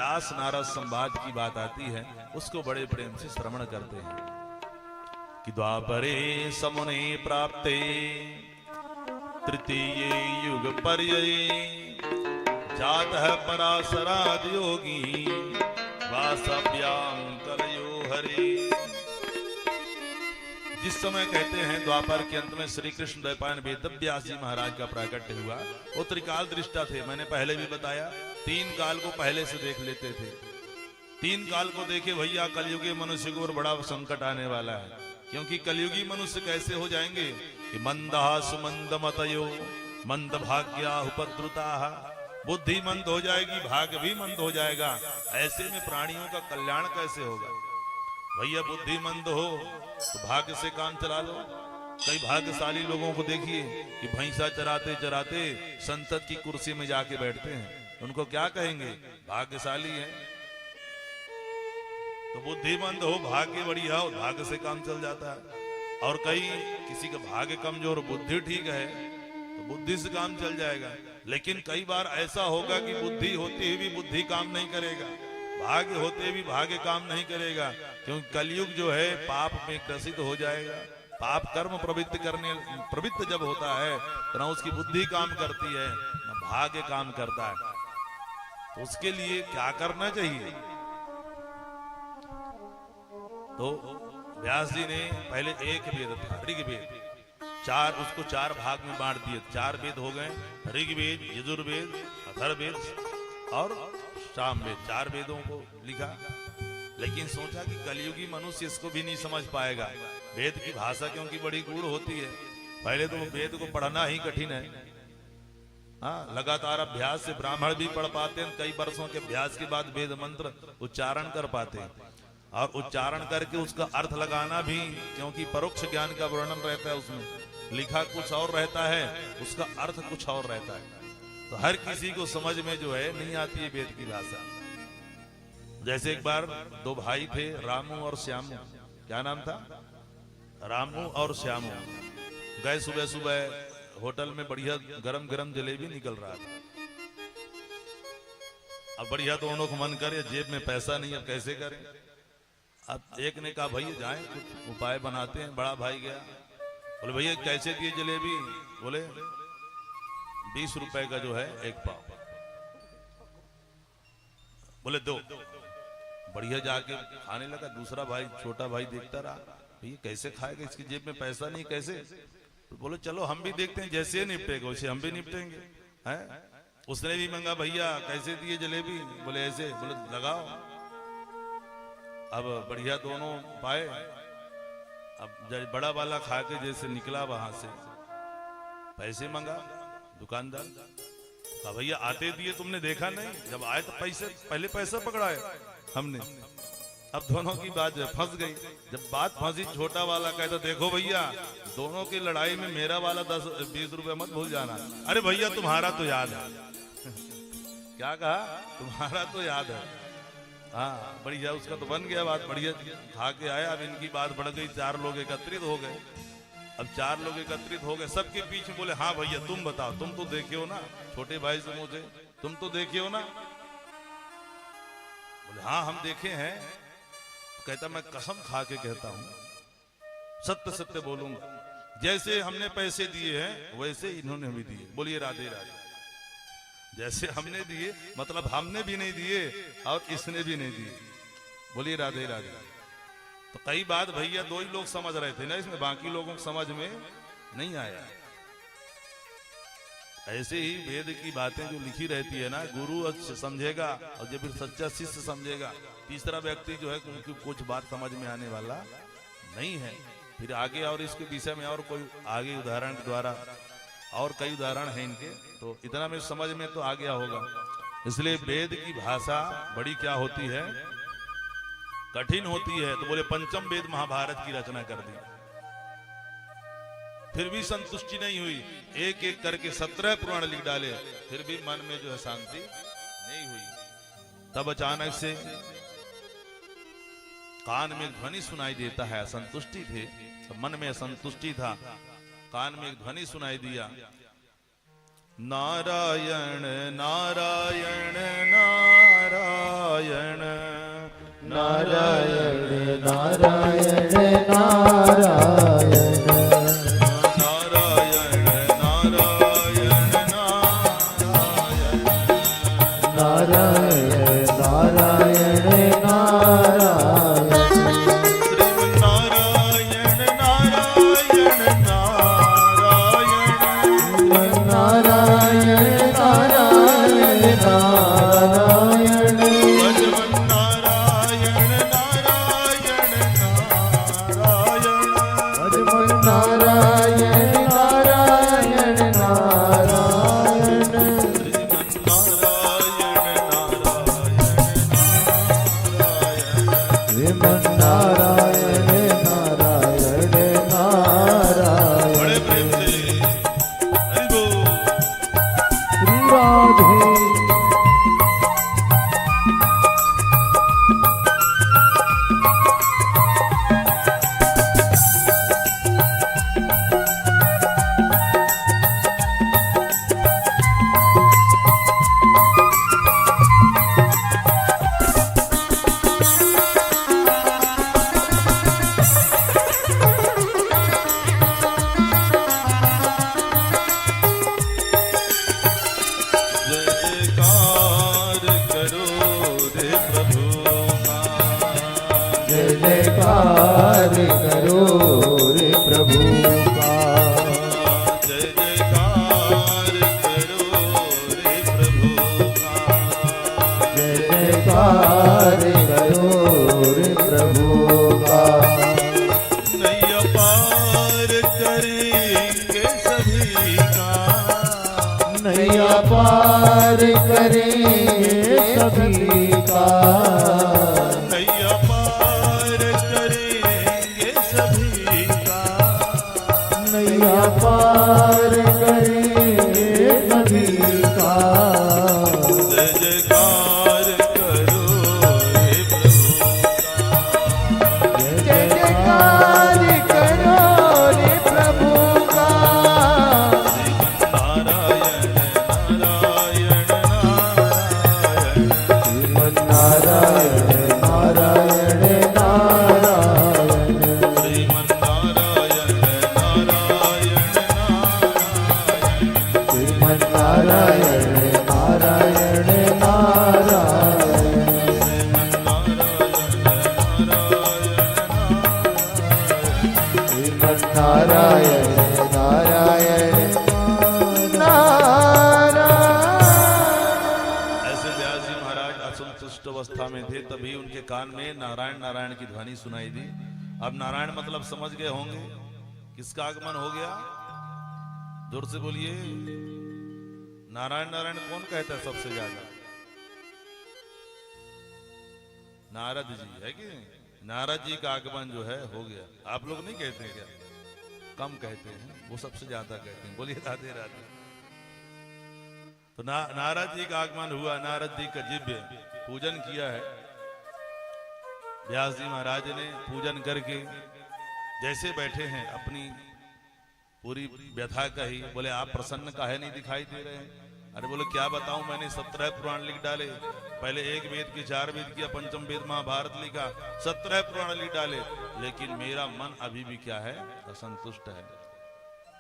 व्यास नारद संवाद की बात आती है उसको बड़े प्रेम से श्रवण करते हैं कि द्वापरे समुने प्राप्ते तृतीये युग पर्यये जातः पराशराद योगी वासव्याम कलयो हरि। जिस समय कहते हैं द्वापर के अंत में श्री कृष्ण द्वैपायन वेद व्यास जी महाराज का प्राकट्य हुआ, वो त्रिकाल दृष्टा थे। मैंने पहले भी बताया, 3 काल को पहले से देख लेते थे। 3 काल को देखे भैया, कलयुगी मनुष्य को और बड़ा संकट आने वाला है। क्योंकि कलयुगी मनुष्य कैसे हो जाएंगे कि मंदा सुमंद मतयो मंद भाग्या उपद्रुता, बुद्धि मंद हो जाएगी, भाग्य भी मंद हो जाएगा। ऐसे में प्राणियों का कल्याण कैसे होगा भैया? बुद्धि मंद हो तो भाग्य से काम चला लो। कई भाग्यशाली लोगों को देखिए कि भैंसा चराते चराते संसद की कुर्सी में जाके बैठते हैं, उनको क्या कहेंगे? भाग्यशाली हैं। तो बुद्धिमंद हो, भाग्य बढ़िया हो, भाग्य से काम चल जाता है। और कई किसी का भाग्य कमजोर, बुद्धि ठीक है तो बुद्धि से काम चल जाएगा। लेकिन कई बार ऐसा होगा कि बुद्धि होते हुए भी बुद्धि काम नहीं करेगा, भाग्य होते भी भाग्य काम नहीं करेगा। क्योंकि कलयुग जो है पाप में ग्रसित हो जाएगा। पाप कर्म प्रवृत्त जब होता है तो ना उसकी बुद्धि काम करती है ना भाग्य काम करता है। तो उसके लिए क्या करना चाहिए? तो व्यास जी ने पहले एक वेद था ऋग्वेद, उसको 4 भाग में बांट दिए। 4 वेद हो गए, ऋग्वेद, यजुर्वेद, अथर्ववेद और सामवेद। 4 वेदों को लिखा। लेकिन सोचा कि कलयुगी मनुष्य इसको भी नहीं समझ पाएगा। वेद की भाषा क्योंकि बड़ी गूढ़ होती है, पहले तो वेद को पढ़ना ही कठिन है। हाँ, लगातार अभ्यास से ब्राह्मण भी पढ़ पाते हैं, कई वर्षों के अभ्यास के बाद वेद मंत्र उच्चारण कर पाते हैं। और उच्चारण करके उसका अर्थ लगाना भी, क्योंकि परोक्ष ज्ञान का वर्णन रहता है उसमें, लिखा कुछ और रहता है, उसका अर्थ कुछ और रहता है। तो हर किसी को समझ में जो है नहीं आती है वेद की भाषा। जैसे एक बार 2 भाई थे, रामू और श्यामू। क्या नाम था? रामू और श्यामू। गए सुबह सुबह होटल में, बढ़िया गरम गरम जलेबी निकल रहा था। अब बढ़िया दोनों को मन करे, जेब में पैसा नहीं, अब कैसे करें? अब एक ने कहा भैया जाएं कुछ उपाय बनाते हैं। बड़ा भाई गया, बोले भैया कैसे दिए जलेबी? बोले 20 रुपए का जो है 1 पाव। बोले 2। बढ़िया जाके खाने लगा। दूसरा भाई, छोटा भाई देखता रहा, भैया कैसे खाएगा, इसकी जेब में पैसा नहीं कैसे? तो बोले चलो हम भी देखते हैं, जैसे निपटेगा वैसे हम भी निपटेंगे। हैं? उसने भी मांगा, भैया कैसे दिए जलेबी? बोले ऐसे। बोले लगाओ। अब बढ़िया दोनों पाए। अब बड़ा वाला खा के जैसे निकला वहां से, पैसे मांगा दुकानदार। कहा भैया आते दिए तुमने देखा नहीं? जब आए तो पहले पैसा पकड़ाए हमने। अब दोनों की बात फंस गई। जब बात फंसी, छोटा वाला कहता देखो भैया, दोनों की लड़ाई में मेरा वाला 10-20 रुपए मत भूल जाना। अरे भैया तुम्हारा तो याद है। क्या कहा? तुम्हारा तो याद है। हाँ, बढ़िया उसका तो बन गया बात, बढ़िया खा के आया। अब इनकी बात बढ़ गई, 4 लोग एकत्रित हो गए। अब 4 लोग एकत्रित हो गए, सबके पीछे बोले हाँ भैया तुम बताओ, तुम तो देखे हो ना। छोटे भाई से मुझे, तुम तो देखे हो ना? बोले हाँ हम देखे हैं। कहता मैं कसम खा के कहता हूं, सत्य सत्य बोलूंगा, जैसे हमने पैसे दिए हैं वैसे इन्होंने भी दिए। बोलिए राधे राधे। जैसे हमने दिए मतलब हमने भी नहीं दिए और इसने भी नहीं दिए। बोलिए राधे राधे। तो कई बात भैया 2 ही लोग समझ रहे थे ना इसमें, बाकी लोगों को समझ में नहीं आया। ऐसे ही वेद की बातें जो लिखी रहती है ना, गुरु समझेगा और जब फिर सच्चा शिष्य समझेगा। तीसरा व्यक्ति जो है क्योंकि कुछ बात समझ में आने वाला नहीं है। फिर आगे और इसके विषय में और कोई आगे उदाहरण के द्वारा और कई उदाहरण हैं इनके, तो इतना में समझ में तो आ गया होगा। इसलिए वेद की भाषा बड़ी क्या होती है, कठिन होती है। तो बोले 5म वेद महाभारत की रचना कर दी, फिर भी संतुष्टि नहीं हुई। एक एक करके 17 पुराण लिख डाले, फिर भी मन में जो है शांति नहीं हुई। तब अचानक से कान में ध्वनि सुनाई देता है। असंतुष्टि थे, तो मन में असंतुष्टि था। कान में एक ध्वनि सुनाई दिया, नारायण नारायण नारायण पार करेंगे सभी का, नैया पार करेंगे सभी का, नैया पार करेंगे सभी का। जय जयकार करो हे प्रभु का, जय जयकार करो रे प्रभु का। अवस्था में थे तभी उनके कान में नारायण नारायण की ध्वनि सुनाई दी। अब नारायण मतलब समझ गए होंगे, किसका आगमन हो गया? जोर से बोलिए, नारायण नारायण कौन कहता है सबसे ज्यादा? नारद जी है कि नारद जी का आगमन जो है हो गया। आप लोग नहीं कहते क्या? कम कहते हैं, वो सबसे ज्यादा कहते हैं। बोलिए राधे राधे। तो नारद जी का आगमन हुआ, नारद जी का दिव्य पूजन किया है व्यास जी महाराज ने। पूजन करके जैसे बैठे हैं अपनी पूरी व्यथा कही। बोले आप प्रसन्न काहे नहीं दिखाई दे रहे हैं? अरे बोले क्या बताऊं, मैंने 17 पुराण लिख डाले। पहले एक वेद के 4 वेद किया, पंचम वेद महाभारत लिखा, 17 पुराण लिख डाले, लेकिन मेरा मन अभी भी क्या है? असंतुष्ट है।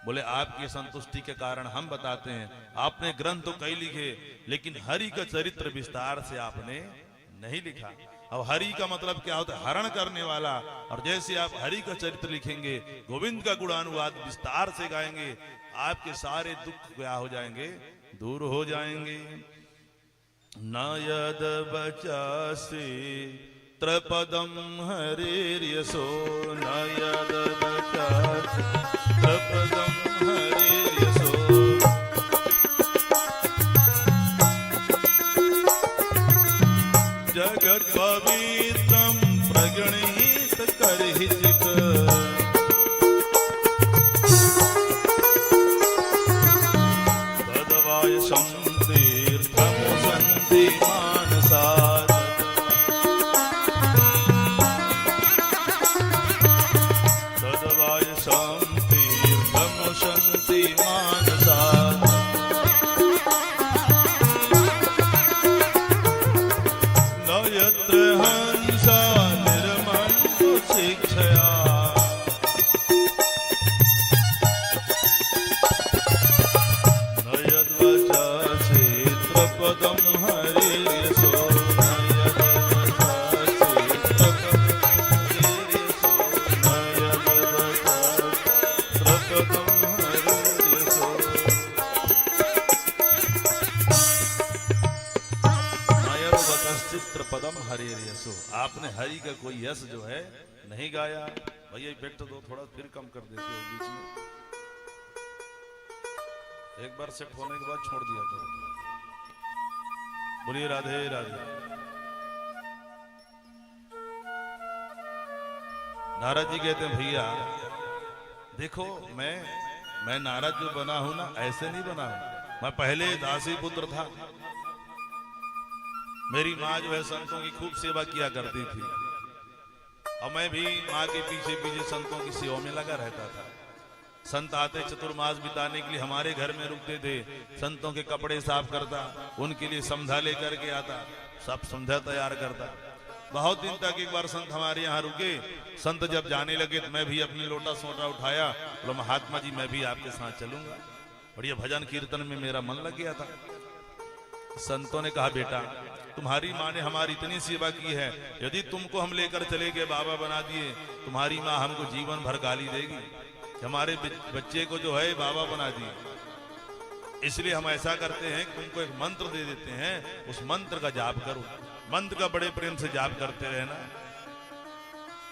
बोले आपकी संतुष्टि के कारण हम बताते हैं। आपने ग्रंथ तो कई लिखे, लेकिन हरि का चरित्र विस्तार से आपने नहीं लिखा। अब हरि का मतलब क्या होता है? हरण करने वाला। और जैसे आप हरि का चरित्र लिखेंगे, गोविंद का गुणानुवाद विस्तार से गाएंगे, आपके सारे दुख क्या हो जाएंगे? दूर हो जाएंगे। न यद बचासे त्रपदम हरिर्यसो, न यद बचासे त्रपदम हरिर्यसो, जगत पवित्रम प्रगणित करहिचित, तदवाय संतीर्थम सन्ति मानसात्, तदवाय संतीर्थम सन्ति मानसात्, न यत्र हंसा निर्मन्तो शिक्षया, न यद्वचासे त्रपदं हरिर्यसो, यश्चित्र पदम हरे यशो, आपने हरि का कोई यश जो है नहीं गाया। भैया इफेक्ट दो थोड़ा, फिर कम कर देते हो बीच में, एक बार सेट होने के बाद छोड़ दिया करो। बोलिए राधे राधे। नारद जी कहते हैं भैया देखो मैं नारद जो बना हूं ना, ऐसे नहीं बना हूं। मैं पहले दासी पुत्र था। मेरी माँ जो है संतों की खूब सेवा किया करती थी, और मैं भी माँ के पीछे पीछे संतों की सेवा में लगा रहता था। संत आते चतुर्मास बिताने के लिए हमारे घर में रुकते थे, संतों के कपड़े साफ करता, उनके लिए समझा लेकर के आता, सब समझा तैयार करता। बहुत दिन तक एक बार संत हमारे यहाँ रुके। संत जब जाने लगे तो मैं भी अपने लोटा सोटा उठाया, बोला महात्मा जी मैं भी आपके साथ चलूंगा। बढ़िया भजन कीर्तन में मेरा मन लग गया था। संतों ने कहा बेटा तुम्हारी माँ ने हमारी इतनी सेवा की है, यदि तुमको हम लेकर चले गए बाबा बना दिए, तुम्हारी माँ हमको जीवन भर गाली देगी कि हमारे बच्चे को जो है बाबा बना दिए। इसलिए हम ऐसा करते हैं कि तुमको एक मंत्र दे देते हैं, उस मंत्र का जाप करो। मंत्र का बड़े प्रेम से जाप करते रहना,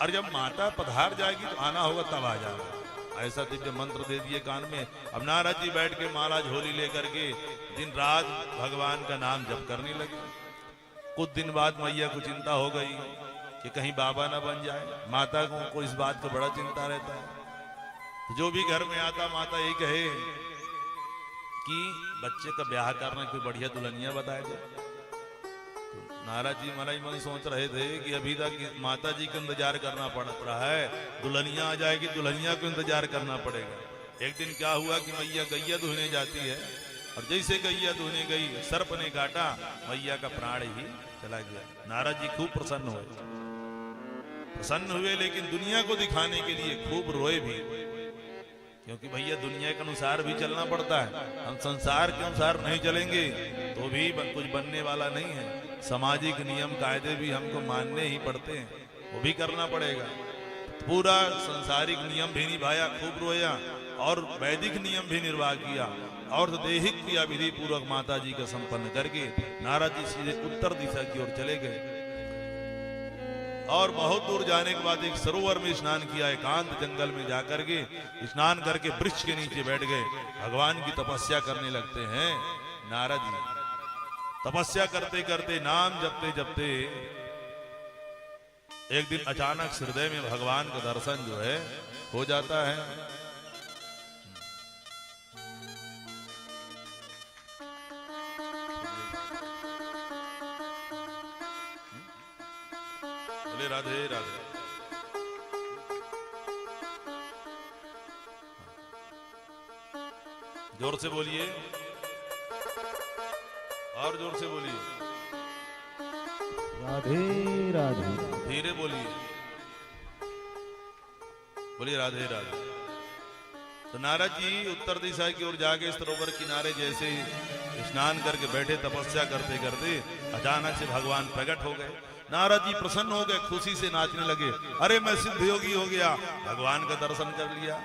और जब माता पधार जाएगी तो आना होगा तब आ जाना। ऐसा दिव्य मंत्र दे दिए कान में। अब नारद जी बैठ के माला झोली लेकर के दिन रात भगवान का नाम जप करने लगे। कुछ दिन बाद मैया को चिंता हो गई कि कहीं बाबा ना बन जाए। माता को इस बात का बड़ा चिंता रहता है। तो जो भी घर में आता माता यही कहे कि बच्चे का ब्याह करना, कोई बढ़िया दुल्हनिया बताए दो। तो नारद जी मन ही मन सोच रहे थे कि अभी तक माता जी का इंतजार करना पड़ रहा है, दुल्हनिया आ जाएगी, दुल्हनिया को इंतजार करना पड़ेगा। एक दिन क्या हुआ कि मैया गैया दुहने जाती है, और जैसे गैया दुहने गई सर्प ने काटा, मैया का प्राण ही चला गया। नारद जी खूब प्रसन्न हुए, लेकिन दुनिया को दिखाने के लिए खूब रोए भी, क्योंकि भैया दुनिया के अनुसार भी चलना पड़ता है। हम संसार के अनुसार नहीं चलेंगे तो भी कुछ बनने वाला नहीं है। सामाजिक नियम कायदे भी हमको मानने ही पड़ते हैं, वो भी करना पड़ेगा। पूरा संसारिक नियम भी निभाया, खूब रोया, और वैदिक नियम भी निर्वाह किया, और दैहिक क्रिया विधि पूर्वक माता जी का संपन्न करके नारद जी सीधे उत्तर दिशा की ओर चले गए। और बहुत दूर जाने के बाद एक सरोवर में स्नान किया, एकांत जंगल में जाकर के स्नान करके वृक्ष के नीचे बैठ गए। भगवान की तपस्या करने लगते हैं नारद जी। तपस्या करते करते नाम जपते जपते एक दिन अचानक हृदय में भगवान का दर्शन जो है हो जाता है। बोले राधे राधे। जोर से बोलिए, और जोर से बोलिए। राधे राधे। धीरे बोलिए, बोलिए राधे राधे। तो नारद जी उत्तर दिशा की ओर जाके सरोवर किनारे जैसे स्नान करके बैठे, तपस्या करते करते अचानक से भगवान प्रकट हो गए। नारद जी प्रसन्न हो गए, खुशी से नाचने लगे। अरे मैं सिद्ध योगी हो गया, भगवान का दर्शन कर लिया।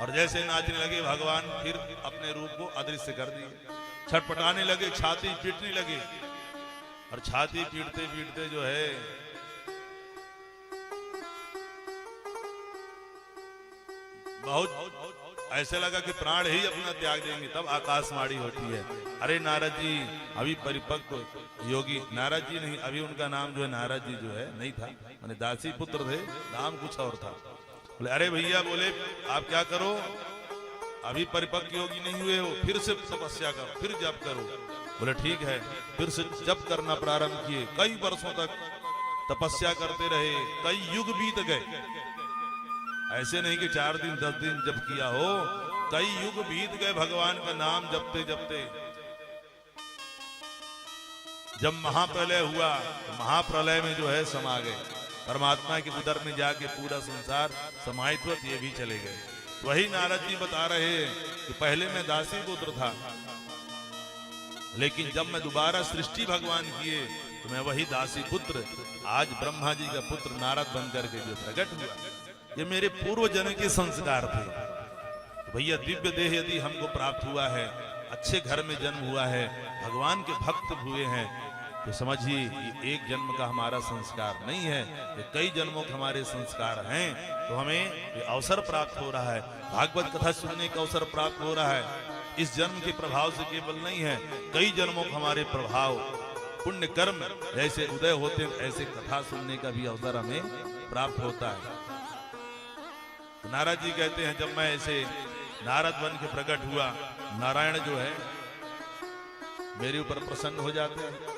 और जैसे नाचने लगे भगवान फिर अपने रूप को अदृश्य कर दिए। छटपटाने लगे, छाती पीटने लगे, और छाती पीटते पीटते जो है बहुत ऐसे लगा कि प्राण ही अपना त्याग देंगे, तब आकाशवाणी होती है। अरे नारद जी अभी परिपक्व योगी, नारद जी नहीं, अभी उनका नाम जो है नारद जी जो है नहीं था, माने दासी पुत्र थे, नाम कुछ और था। बोले अरे भैया, बोले आप क्या करो, अभी परिपक्व योगी नहीं हुए हो, फिर से तपस्या करो, फिर जप करो। बोले ठीक है। फिर से जप करना प्रारंभ किए। कई वर्षों तक तपस्या करते रहे, कई युग बीत गए। ऐसे नहीं कि 4 दिन 10 दिन जप किया हो, कई युग बीत गए भगवान का नाम जपते जपते। जब महाप्रलय हुआ तो महाप्रलय में जो है समा गए, परमात्मा के उदर में जाके पूरा संसार समाहित हुआ, ये भी चले गए। वही नारद जी बता रहे हैं कि पहले मैं दासी पुत्र था, लेकिन जब मैं दोबारा सृष्टि भगवान किए तो मैं वही दासी पुत्र आज ब्रह्मा जी का पुत्र नारद बनकर के जो प्रकट हुआ। ये मेरे पूर्व जन्म के संस्कार थे। तो भैया दिव्य देह यदि हमको प्राप्त हुआ है, अच्छे घर में जन्म हुआ है, भगवान के भक्त हुए हैं, तो तो समझिए ये एक जन्म का हमारा संस्कार नहीं है, ये कई जन्मों के हमारे संस्कार हैं। तो हमें ये अवसर प्राप्त हो रहा है, भागवत कथा सुनने का अवसर प्राप्त हो रहा है। इस जन्म के प्रभाव से केवल नहीं है, कई जन्मों के हमारे प्रभाव पुण्य कर्म जैसे उदय होते हैं, ऐसे कथा सुनने का भी अवसर हमें प्राप्त होता है। तो नारद जी कहते हैं जब मैं ऐसे नारद बन के प्रकट हुआ, नारायण जो है मेरे ऊपर प्रसन्न हो जाते हैं।